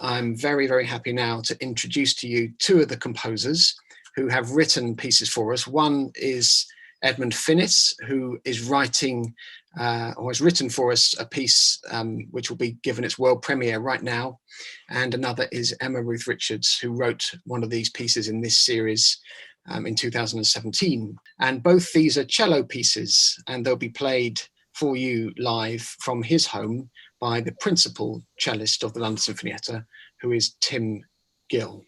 I'm very, very happy now to introduce to you two of the composers who have written pieces for us. One is Edmund Finnis, who is writing or has written for us a piece which will be given its world premiere right now. And another is Emma-Ruth Richard, who wrote one of these pieces in this series in 2017. And both these are cello pieces, and they'll be played for you live from his home by the principal cellist of the London Sinfonietta, who is Tim Gill.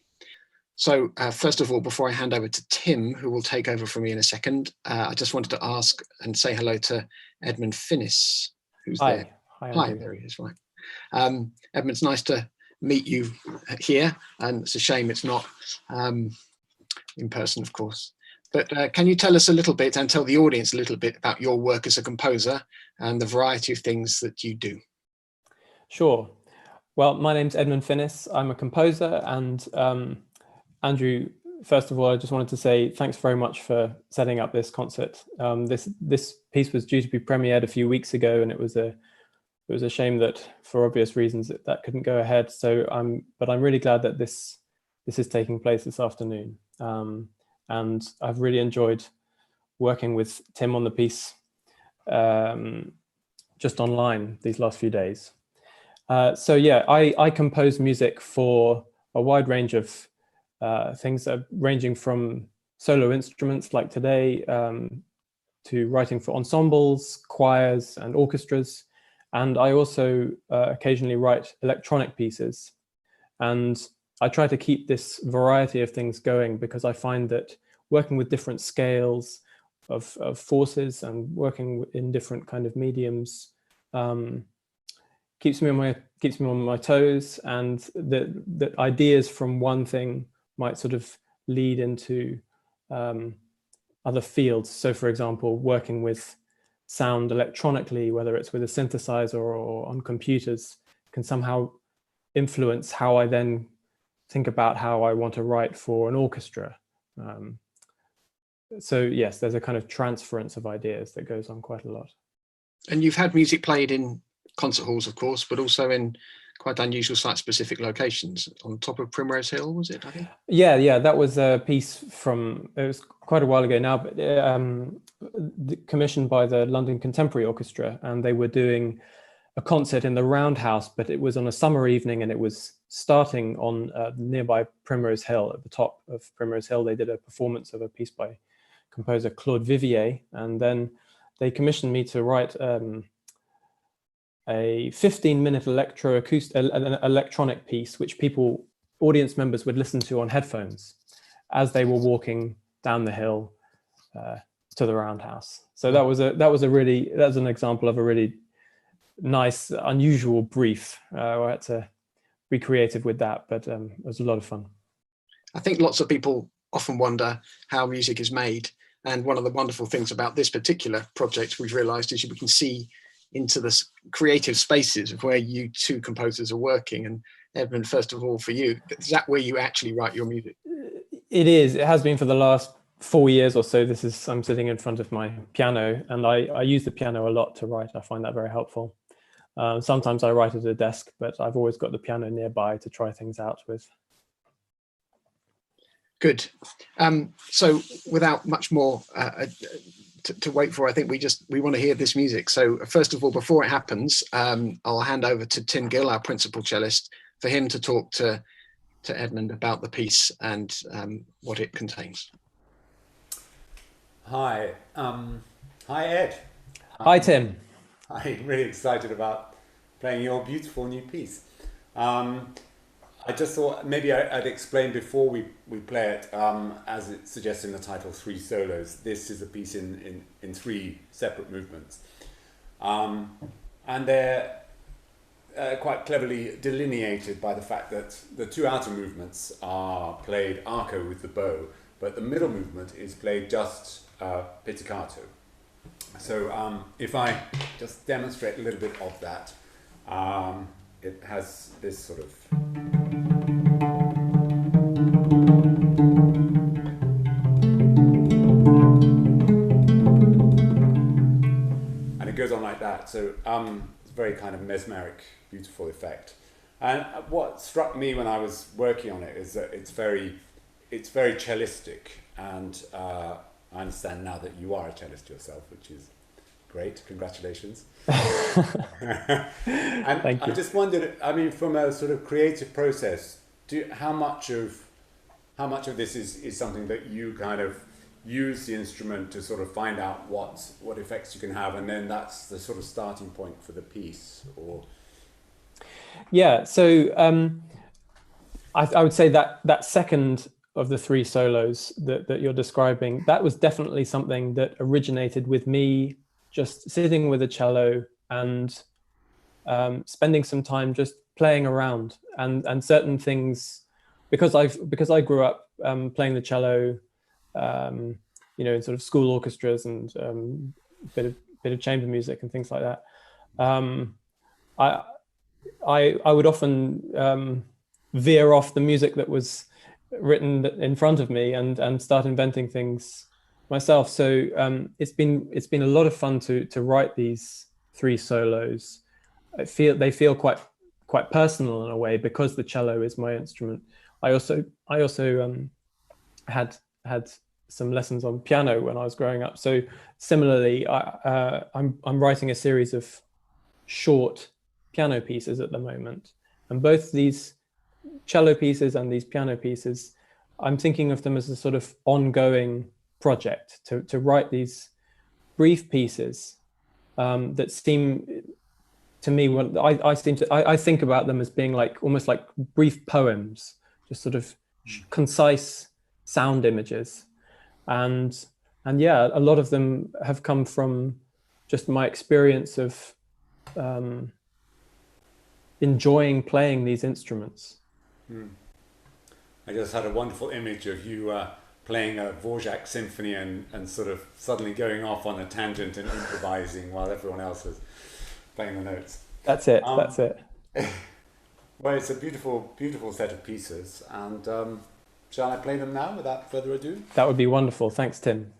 So first of all, before I hand over to Tim, who will take over from me in a second, I just wanted to ask and say hello to Edmund Finnis, who's there. Hi, there he is, right. Edmund, it's nice to meet you here, and it's a shame it's not in person, of course. But can you tell us a little bit and tell the audience a little bit about your work as a composer and the variety of things that you do? Sure. Well, my name's Edmund Finnis. I'm a composer, and Andrew, first of all, I just wanted to say thanks very much for setting up this concert. This piece was due to be premiered a few weeks ago, and it was a shame that, for obvious reasons, that couldn't go ahead. So I'm really glad that this is taking place this afternoon. And I've really enjoyed working with Tim on the piece just online these last few days. So yeah, I compose music for a wide range of things, ranging from solo instruments like today to writing for ensembles, choirs and orchestras. And I also occasionally write electronic pieces. And I try to keep this variety of things going because I find that working with different scales of forces and working in different kind of mediums keeps me on my toes, and that ideas from one thing might sort of lead into other fields. So, for example, working with sound electronically, whether it's with a synthesizer or on computers, can somehow influence how I then think about how I want to write for an orchestra. So yes, there's a kind of transference of ideas that goes on quite a lot. And you've had music played in concert halls, of course, but also in quite unusual site-specific locations. On top of Primrose Hill, was it, I think? Yeah, that was a piece from, it was quite a while ago now, but commissioned by the London Contemporary Orchestra, and they were doing a concert in the Roundhouse, but it was on a summer evening, and it was starting on nearby Primrose Hill. At the top of Primrose Hill, they did a performance of a piece by composer Claude Vivier, and then they commissioned me to write a 15-minute electronic piece, which audience members would listen to on headphones as they were walking down the hill to the Roundhouse. So that was an example of a really nice, unusual brief. I had to be creative with that, but it was a lot of fun. I think lots of people often wonder how music is made. And one of the wonderful things about this particular project we've realized is we can see into the creative spaces of where you two composers are working. And Edmund, first of all, for you, is that where you actually write your music? It is. It has been for the last 4 years or so. I'm sitting in front of my piano, and I use the piano a lot to write. I find that very helpful. Sometimes I write at a desk, but I've always got the piano nearby to try things out with. Good. So without much more to wait for, I think we want to hear this music. So first of all, before it happens, I'll hand over to Tim Gill, our principal cellist, for him to talk to Edmund about the piece and what it contains. Hi. Hi, Ed. Hi, Tim. I'm really excited about playing your beautiful new piece. I just thought maybe I'd explain before we play it, as it suggests in the title, 3 solos. This is a piece in 3 separate movements. And they're quite cleverly delineated by the fact that the 2 outer movements are played arco with the bow, but the middle movement is played just pizzicato. So if I just demonstrate a little bit of that, it has this sort of... And it goes on like that. So it's a very kind of mesmeric, beautiful effect. And what struck me when I was working on it is that it's very cellistic, and I understand now that you are a cellist yourself, which is great. Congratulations. And Thank you. I just wondered, I mean, from a sort of creative process, how much of this is something that you kind of use the instrument to sort of find out what effects you can have, and then that's the sort of starting point for the piece? Or Yeah, so I would say that second of the three solos that you're describing, that was definitely something that originated with me just sitting with a cello and spending some time just playing around, and certain things, because I grew up playing the cello, you know, in sort of school orchestras and bit of chamber music and things like that. I would often veer off the music that was written in front of me and start inventing things myself. So it's been a lot of fun to write these three solos. They feel quite personal in a way, because the cello is my instrument. I also had some lessons on piano when I was growing up. So similarly, I'm writing a series of short piano pieces at the moment, and both these cello pieces and these piano pieces, I'm thinking of them as a sort of ongoing project to write these brief pieces that seem to me, I think about them as being like almost like brief poems, just sort of concise sound images, and yeah, a lot of them have come from just my experience of enjoying playing these instruments. I just had a wonderful image of you playing a Dvorak symphony and sort of suddenly going off on a tangent and improvising while everyone else was playing the notes. That's it. That's it. Well, it's a beautiful, beautiful set of pieces, and shall I play them now without further ado? That would be wonderful. Thanks, Tim.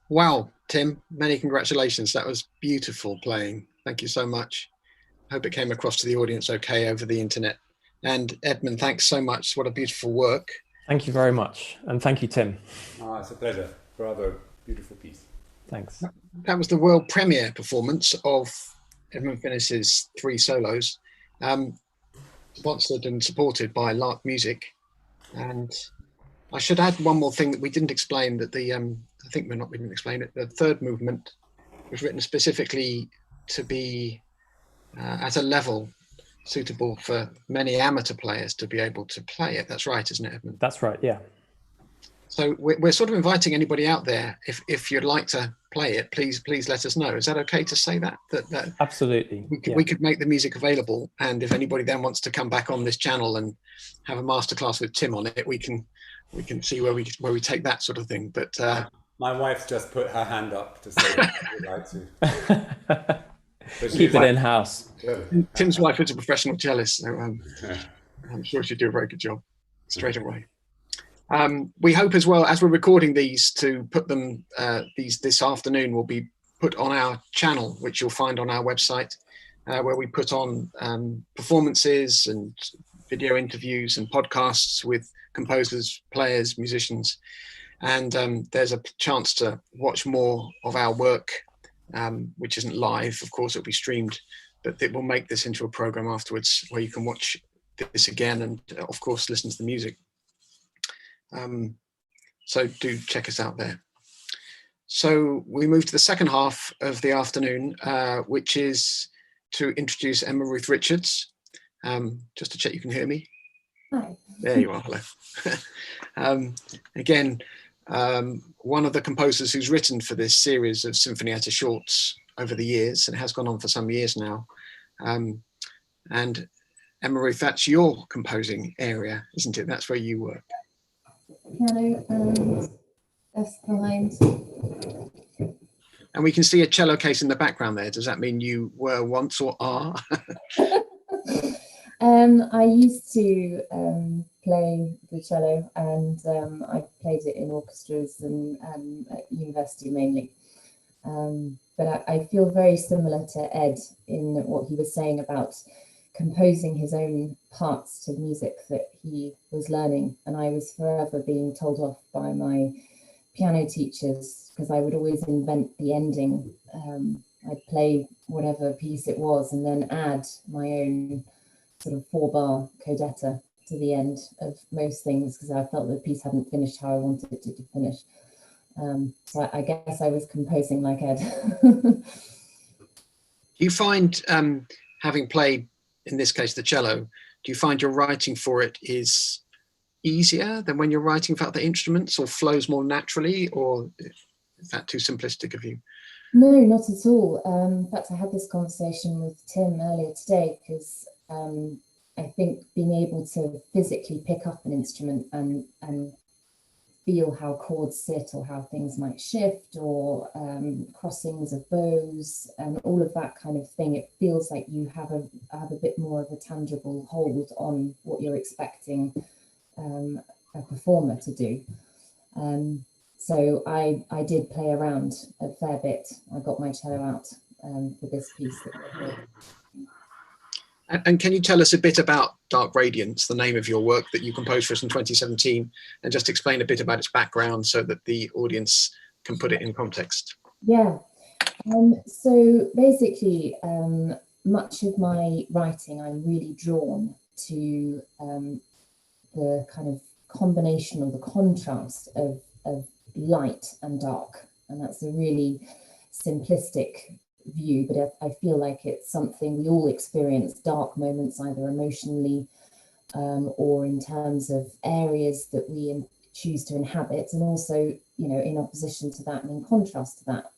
Wow, Tim, many congratulations. That was beautiful playing. Thank you so much. Hope it came across to the audience okay over the internet. And Edmund, thanks so much. What a beautiful work. Thank you very much. And thank you, Tim. Oh, it's a pleasure. Rather beautiful piece. Thanks. That was the world premiere performance of Edmund Finnis's 3 solos, sponsored and supported by Lark Music. And I should add one more thing that we didn't explain, that the I think we didn't explain it. The third movement was written specifically to be at a level suitable for many amateur players to be able to play it. That's right, isn't it, Edmund? That's right, yeah. So we're sort of inviting anybody out there. If you'd like to play it, please let us know. Is that okay to say that? That Absolutely. we could make the music available, and if anybody then wants to come back on this channel and have a masterclass with Tim on it, we can see where we take that sort of thing. But my wife's just put her hand up to say that she would like to. Keep it in house. Tim's wife is a professional cellist, so I'm sure she'd do a very good job straight away. We hope as well, as we're recording these, to put them this afternoon will be put on our channel, which you'll find on our website, where we put on performances and video interviews and podcasts with composers, players, musicians, and there's a chance to watch more of our work, which isn't live. Of course, it'll be streamed, but it will make this into a program afterwards where you can watch this again and, of course, listen to the music. So do check us out there. So we move to the second half of the afternoon, which is to introduce Emma-Ruth Richard. Just to check you can hear me. Hi. There you are. Hello. Again, one of the composers who's written for this series of Sinfonietta shorts over the years, and it has gone on for some years now. And Emma-Ruth, that's your composing area, isn't it? That's where you work. Piano and that's behind. And we can see a cello case in the background there. Does that mean you were once or are? I used to play the cello, and I played it in orchestras and at university mainly. But I feel very similar to Ed in what he was saying about composing his own parts to music that he was learning. And I was forever being told off by my piano teachers because I would always invent the ending. I'd play whatever piece it was and then add my own sort of 4-bar codetta to the end of most things because I felt the piece hadn't finished how I wanted it to finish. So I guess I was composing like Ed. Do you find, having played, in this case, the cello, do you find your writing for it is easier than when you're writing for other instruments, or flows more naturally, or is that too simplistic of you? No, not at all. In fact, I had this conversation with Tim earlier today because I think being able to physically pick up an instrument and feel how chords sit or how things might shift or crossings of bows and all of that kind of thing, it feels like you have a bit more of a tangible hold on what you're expecting a performer to do. So I did play around a fair bit. I got my cello out for this piece. And can you tell us a bit about Dark Radiance, the name of your work that you composed for us in 2017, and just explain a bit about its background so that the audience can put it in context? Yeah. So basically, much of my writing, I'm really drawn to the kind of combination or the contrast of light and dark. And that's a really simplistic view, but I feel like it's something we all experience, dark moments, either emotionally or in terms of areas that we choose to inhabit, and also, you know, in opposition to that and in contrast to that,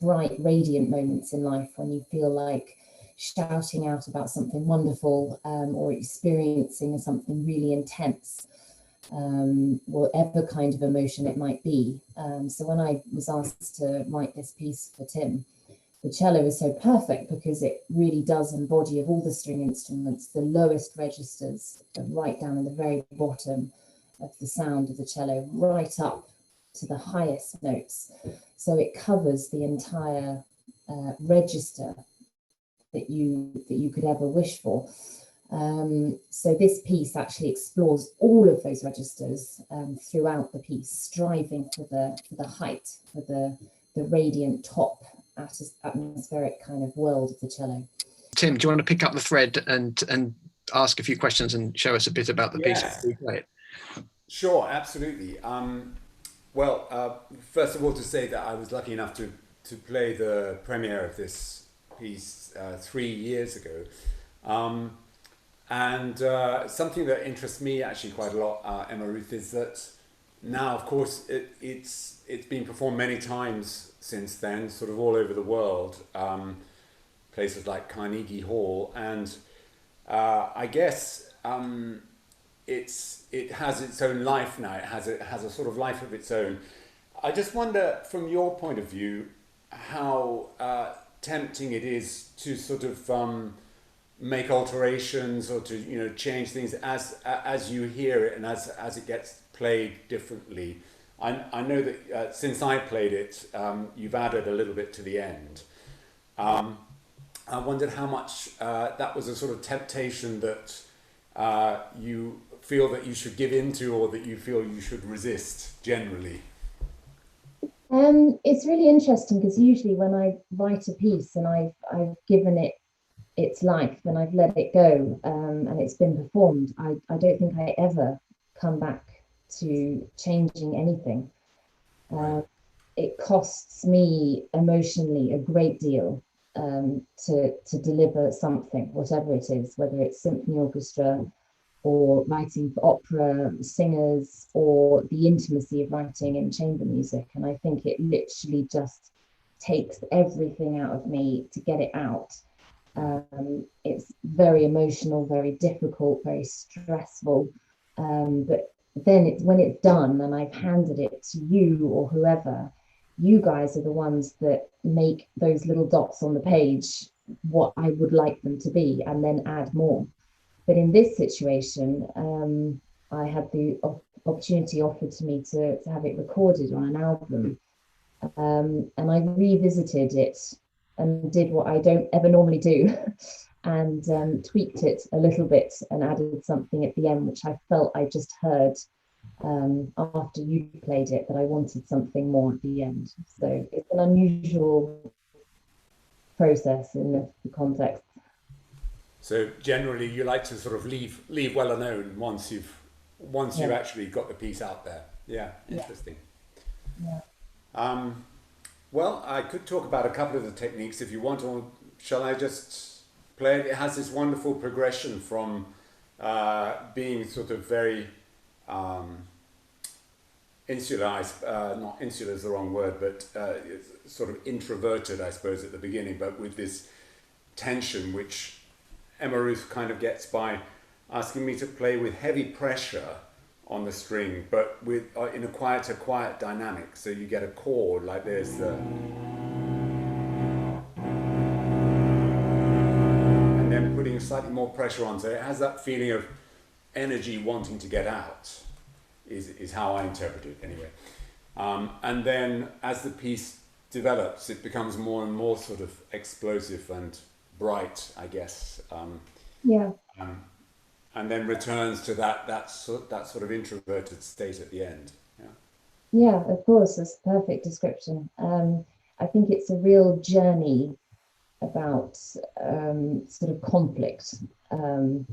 bright, radiant moments in life when you feel like shouting out about something wonderful or experiencing something really intense, whatever kind of emotion it might be. So when I was asked to write this piece for Tim, the cello is so perfect because it really does embody of all the string instruments, the lowest registers, right down at the very bottom of the sound of the cello, right up to the highest notes. So it covers the entire register that you could ever wish for. So this piece actually explores all of those registers throughout the piece, striving for the height, for the radiant top atmospheric kind of world of the cello. Tim, do you want to pick up the thread and ask a few questions and show us a bit about the piece before we play it? Sure, absolutely. Well, first of all, to say that I was lucky enough to play the premiere of this piece 3 years ago. And something that interests me actually quite a lot, Emma-Ruth, is that now, of course, it's been performed many times since then, sort of all over the world, places like Carnegie Hall, and I guess it has its own life now. It has a sort of life of its own. I just wonder, from your point of view, how tempting it is to sort of make alterations or to change things as you hear it and as it gets played differently. I know that since I played it, you've added a little bit to the end. I wondered how much that was a sort of temptation that you feel that you should give into, or that you feel you should resist generally. It's really interesting, because usually when I write a piece and I've given it its life and I've let it go, and it's been performed, I don't think I ever come back to changing anything. It costs me emotionally a great deal to deliver something, whatever it is, whether it's symphony orchestra or writing for opera singers, or the intimacy of writing in chamber music. And I think it literally just takes everything out of me to get it out. It's very emotional, very difficult, very stressful. But then when it's done and I've handed it to you or whoever, you guys are the ones that make those little dots on the page what I would like them to be, and then add more. But in this situation, I had the opportunity offered to me to have it recorded on an album. And I revisited it and did what I don't ever normally do, and tweaked it a little bit and added something at the end, which I felt I just heard after you played it, that I wanted something more at the end. So it's an unusual process in the context. So generally, you like to sort of leave well alone once you've actually got the piece out there. Yeah, interesting. Yeah. Well, I could talk about a couple of the techniques if you want, or shall I just play it? It has this wonderful progression from being sort of very insular, not insular is the wrong word, but it's sort of introverted, I suppose, at the beginning, but with this tension, which Emma-Ruth kind of gets by asking me to play with heavy pressure on the string, but with in a quiet dynamic. So you get a chord like this, and then putting slightly more pressure on. So it has that feeling of energy wanting to get out, is how I interpret it anyway. And then as the piece develops, it becomes more and more sort of explosive and bright, I guess. And then returns to that sort of introverted state at the end. Yeah, of course, that's a perfect description. I think it's a real journey about sort of conflict and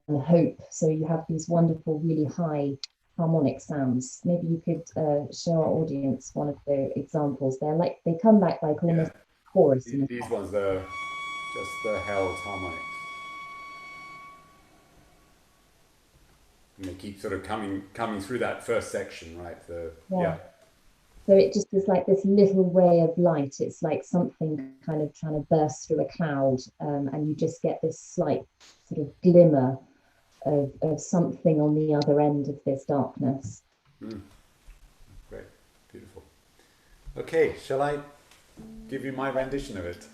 hope. So you have these wonderful, really high harmonic sounds. Maybe you could show our audience one of the examples. They come back like almost chorus. These ones are just the held harmonics. And they keep sort of coming through that first section, right? So it just is like this little ray of light. It's like something kind of trying to burst through a cloud, and you just get this slight sort of glimmer of something on the other end of this darkness. Great, beautiful. Okay, shall I give you my rendition of it?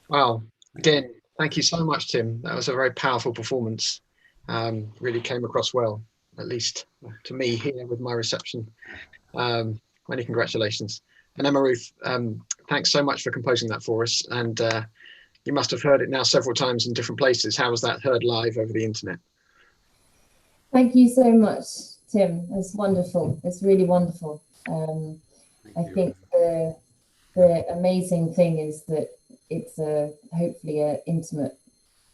Wow. Again, thank you so much, Tim. That was a very powerful performance. Really came across well, at least to me here with my reception. Many congratulations. And Emma-Ruth, thanks so much for composing that for us. And you must have heard it now several times in different places. How was that heard live over the internet? Thank you so much, Tim. It's wonderful. It's really wonderful. I think the amazing thing is that it's hopefully an intimate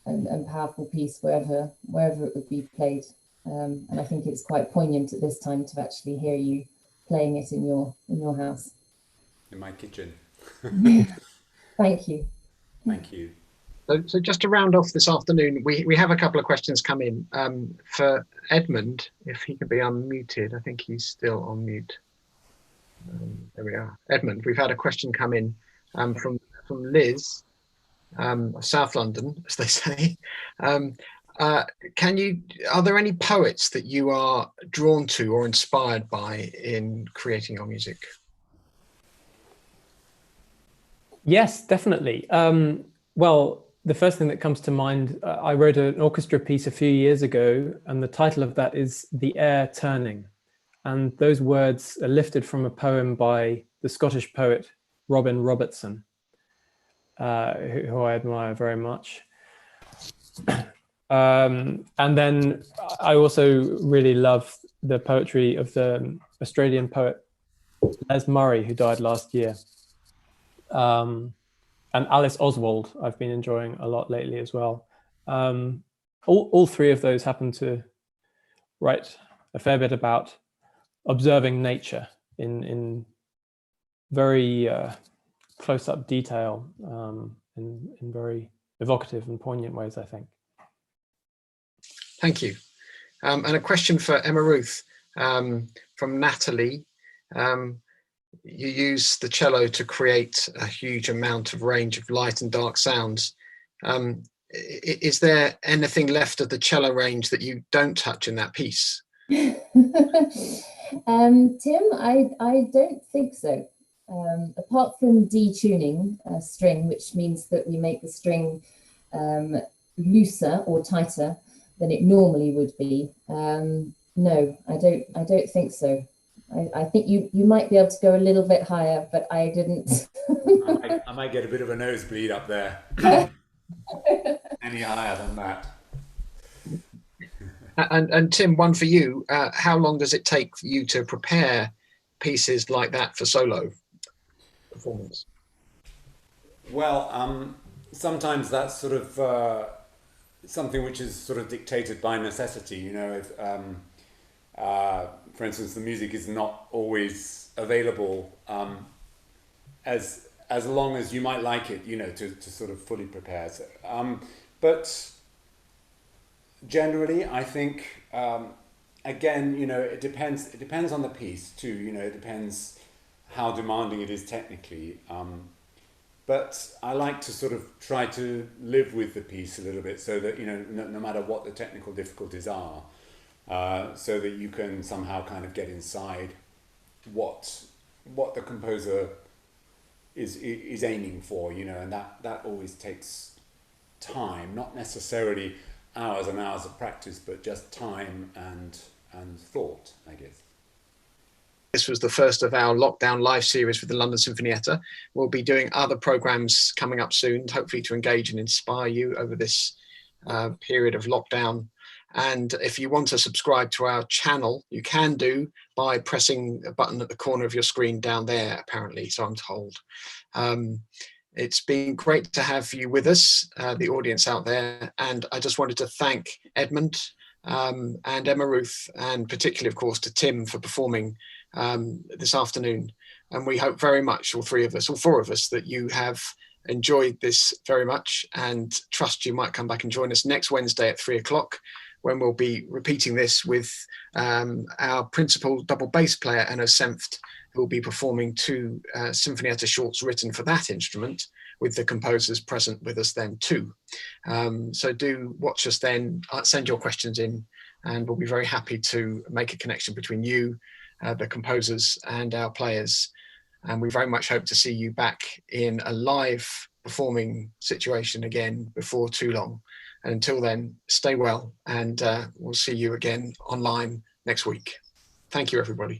and powerful piece wherever it would be played. And I think it's quite poignant at this time to actually hear you playing it in your house. in my kitchen. Thank you. Thank you. So just to round off this afternoon, we have a couple of questions come in. For Edmund, if he could be unmuted, I think he's still on mute. There we are. Edmund, we've had a question come in from Liz, South London, as they say. Are there any poets that you are drawn to or inspired by in creating your music? Yes, definitely. Well, the first thing that comes to mind, I wrote an orchestra piece a few years ago, and the title of that is The Air Turning. And those words are lifted from a poem by the Scottish poet Robin Robertson, who I admire very much. And then I also really love the poetry of the Australian poet Les Murray, who died last year. And Alice Oswald, I've been enjoying a lot lately as well. All three of those happen to write a fair bit about observing nature in very close-up detail, in very evocative and poignant ways, I think. Thank you. And a question for Emma-Ruth from Natalie. You use the cello to create a huge amount of range of light and dark sounds. Is there anything left of the cello range that you don't touch in that piece? Tim, I don't think so. Apart from detuning a string, which means that we make the string looser or tighter than it normally would be. No, I don't think so. I think you might be able to go a little bit higher, but I didn't. I might get a bit of a nosebleed up there. Any higher than that. And Tim, one for you. How long does it take for you to prepare pieces like that for solo performance? Well, sometimes that's sort of something which is sort of dictated by necessity. You know, if, for instance, the music is not always available as long as you might like it, you know, to sort of fully prepare. So, but generally, I think, again, you know, it depends on the piece too. You know, it depends how demanding it is technically. But I like to sort of try to live with the piece a little bit, so that, you know, no matter what the technical difficulties are, so that you can somehow kind of get inside what the composer is aiming for, you know, and that always takes time, not necessarily hours and hours of practice, but just time and thought, I guess. This was the first of our lockdown live series with the London Sinfonietta. We'll be doing other programs coming up soon, hopefully to engage and inspire you over this period of lockdown. And if you want to subscribe to our channel, you can do by pressing a button at the corner of your screen down there, apparently, so I'm told. It's been great to have you with us, the audience out there. And I just wanted to thank Edmund and Emma-Ruth, and particularly, of course, to Tim for performing this afternoon. And we hope very much, all four of us, that you have enjoyed this very much, and trust you might come back and join us next Wednesday at 3 o'clock, when we'll be repeating this with our principal double bass player, Enno Senft, who will be performing two Sinfonietta shorts written for that instrument, with the composers present with us then too. So do watch us then, send your questions in, and we'll be very happy to make a connection between you, the composers, and our players. And we very much hope to see you back in a live performing situation again before too long. And until then, stay well, and we'll see you again online next week. Thank you, everybody.